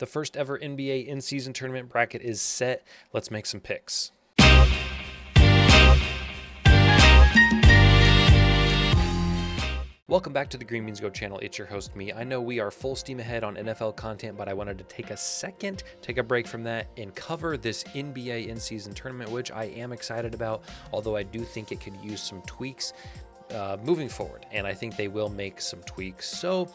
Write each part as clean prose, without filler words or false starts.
The first ever NBA in-season tournament bracket is set. Let's make some picks. Welcome back to the Green Beans Go channel. It's your host, me. I know we are full steam ahead on NFL content, but I wanted to take a break from that and cover this NBA in-season tournament, which I am excited about, although I do think it could use some tweaks moving forward, and I think they will make some tweaks. So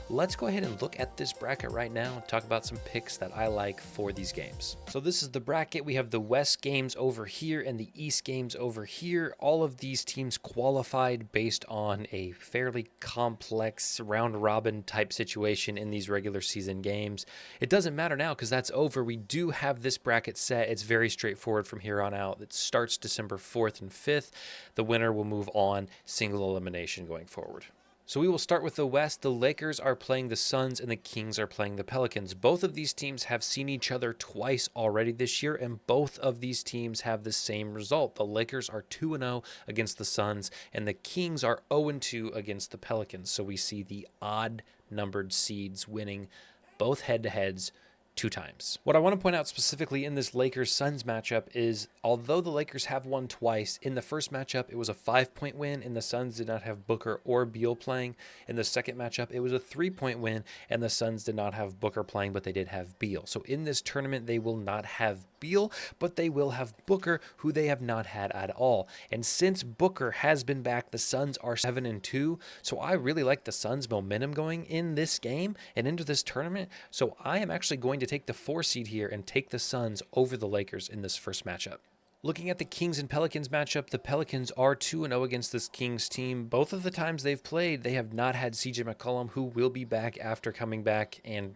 let's go ahead and look at this bracket right now and talk about some picks that I like for these games. So this is the bracket. We have the West games over here and the East games over here. All of these teams qualified based on a fairly complex round robin type situation in these regular season games. It doesn't matter now because that's over. We do have this bracket set. It's very straightforward from here on out. It starts December 4th and 5th. The winner will move on single elimination going forward. So we will start with the West. The Lakers are playing the Suns and the Kings are playing the Pelicans. Both of these teams have seen each other twice already this year, and both of these teams have the same result. The Lakers are 2-0 against the Suns, and the Kings are 0-2 against the Pelicans. So we see the odd-numbered seeds winning both head-to-heads 2 times. What I want to point out specifically in this Lakers-Suns matchup is, although the Lakers have won twice, in the first matchup it was a 5-point win and the Suns did not have Booker or Beal playing. In the second matchup it was a 3-point win and the Suns did not have Booker playing, but they did have Beal. So in this tournament they will not have Beal, but they will have Booker, who they have not had at all. And since Booker has been back, the Suns are 7-2. So I really like the Suns' momentum going in this game and into this tournament. So I am actually going to take the 4 seed here and take the Suns over the Lakers in this first matchup. Looking at the Kings and Pelicans matchup, the Pelicans are 2-0 against this Kings team. Both of the times they've played, they have not had CJ McCollum, who will be back after coming back and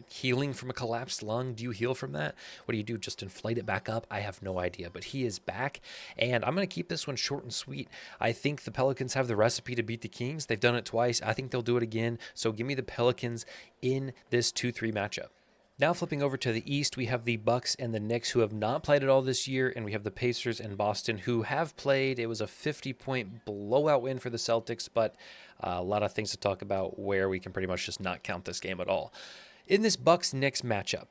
healing from a collapsed lung. Do you heal from that? What do you do? Just inflate it back up? I have no idea, but he is back, and I'm going to keep this one short and sweet. I think the Pelicans have the recipe to beat the Kings. They've done it twice. I think they'll do it again, so give me the Pelicans in this 2-3 matchup. Now flipping over to the East, we have the Bucks and the Knicks, who have not played at all this year, and we have the Pacers and Boston, who have played. It was a 50-point blowout win for the Celtics, but a lot of things to talk about where we can pretty much just not count this game at all. In this Bucks-Knicks matchup,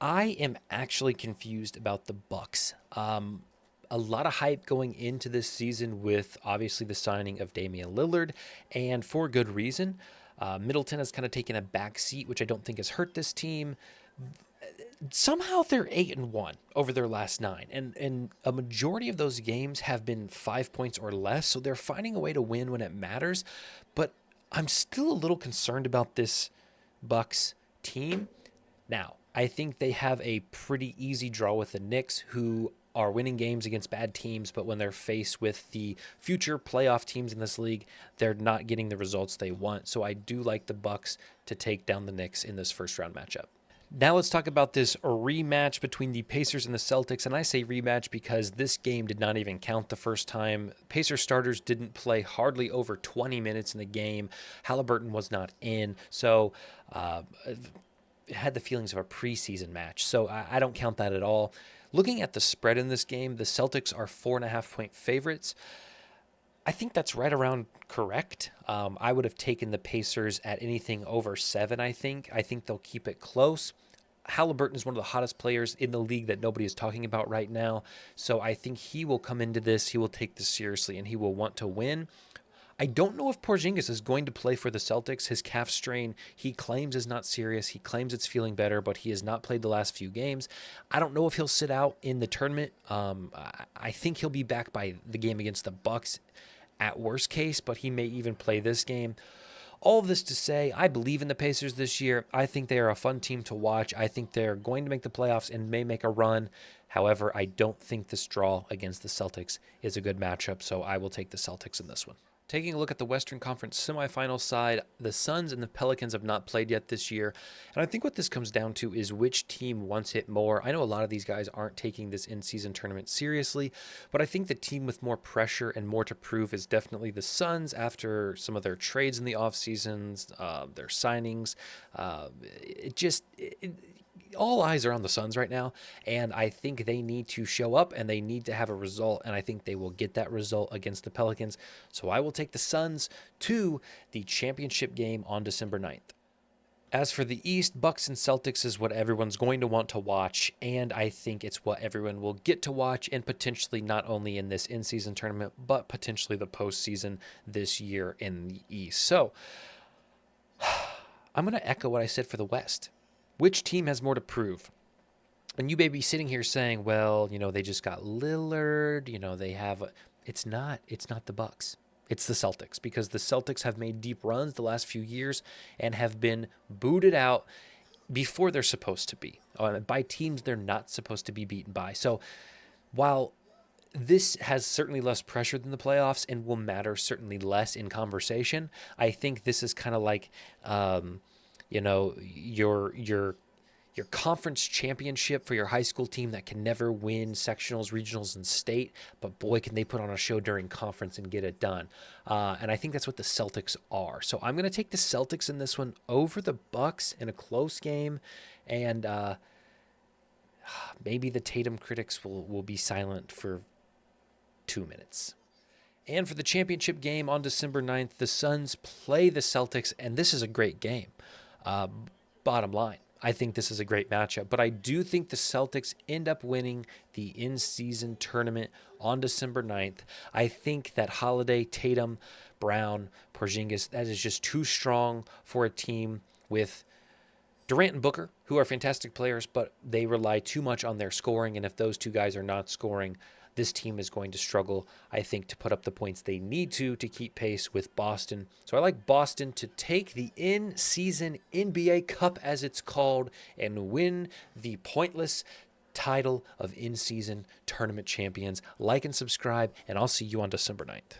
I am actually confused about the Bucks. A lot of hype going into this season with obviously the signing of Damian Lillard, and for good reason. Middleton has kind of taken a back seat, which I don't think has hurt this team. Somehow they're 8-1 over their last 9, and a majority of those games have been 5 points or less, so they're finding a way to win when it matters. But I'm still a little concerned about this Bucks team. Now, I think they have a pretty easy draw with the Knicks, who are winning games against bad teams, but when they're faced with the future playoff teams in this league, they're not getting the results they want. So I do like the Bucks to take down the Knicks in this first round matchup. Now let's talk about this rematch between the Pacers and the Celtics, and I say rematch because this game did not even count the first time. Pacers starters didn't play hardly over 20 minutes in the game. Halliburton was not in, so it had the feelings of a preseason match, so I don't count that at all. Looking at the spread in this game, the Celtics are 4.5-point favorites. I think that's right around correct. I would have taken the Pacers at anything over 7, I think. I think they'll keep it close. Halliburton is one of the hottest players in the league that nobody is talking about right now, so I think he will come into this, he will take this seriously, and he will want to win. I don't know if Porzingis is going to play for the Celtics. His calf strain, he claims, is not serious. He claims it's feeling better, but he has not played the last few games. I don't know if he'll sit out in the tournament. I think he'll be back by the game against the Bucks at worst case, but he may even play this game. All of this to say, I believe in the Pacers this year. I think they are a fun team to watch. I think they're going to make the playoffs and may make a run. However, I don't think this draw against the Celtics is a good matchup, so I will take the Celtics in this one. Taking a look at the Western Conference semifinal side, the Suns and the Pelicans have not played yet this year, and I think what this comes down to is which team wants it more. I know a lot of these guys aren't taking this in-season tournament seriously, but I think the team with more pressure and more to prove is definitely the Suns after some of their trades in the offseasons, their signings. All eyes are on the Suns right now, and I think they need to show up and they need to have a result, and I think they will get that result against the Pelicans. So I will take the Suns to the championship game on December 9th. As for the East, Bucks and Celtics is what everyone's going to want to watch, and I think it's what everyone will get to watch, and potentially not only in this in-season tournament, but potentially the postseason this year in the East. So I'm going to echo what I said for the West. Which team has more to prove? And you may be sitting here saying, well, they just got Lillard, they have it's not the Bucks. It's the Celtics, because the Celtics have made deep runs the last few years and have been booted out before they're supposed to be, by teams they're not supposed to be beaten by. So while this has certainly less pressure than the playoffs and will matter certainly less in conversation, I think this is kind of like, your conference championship for your high school team that can never win sectionals, regionals, and state, but boy, can they put on a show during conference and get it done. And I think that's what the Celtics are. So I'm going to take the Celtics in this one over the Bucks in a close game, and maybe the Tatum critics will be silent for 2 minutes. And for the championship game on December 9th, the Suns play the Celtics, and this is a great game. Bottom line, I think this is a great matchup, but I do think the Celtics end up winning the in-season tournament on December 9th. I think that Holiday, Tatum, Brown, Porzingis, that is just too strong for a team with Durant and Booker, who are fantastic players, but they rely too much on their scoring, and if those two guys are not scoring, this team is going to struggle, I think, to put up the points they need to keep pace with Boston. So I like Boston to take the in-season NBA Cup, as it's called, and win the pointless title of in-season tournament champions. Like and subscribe, and I'll see you on December 9th.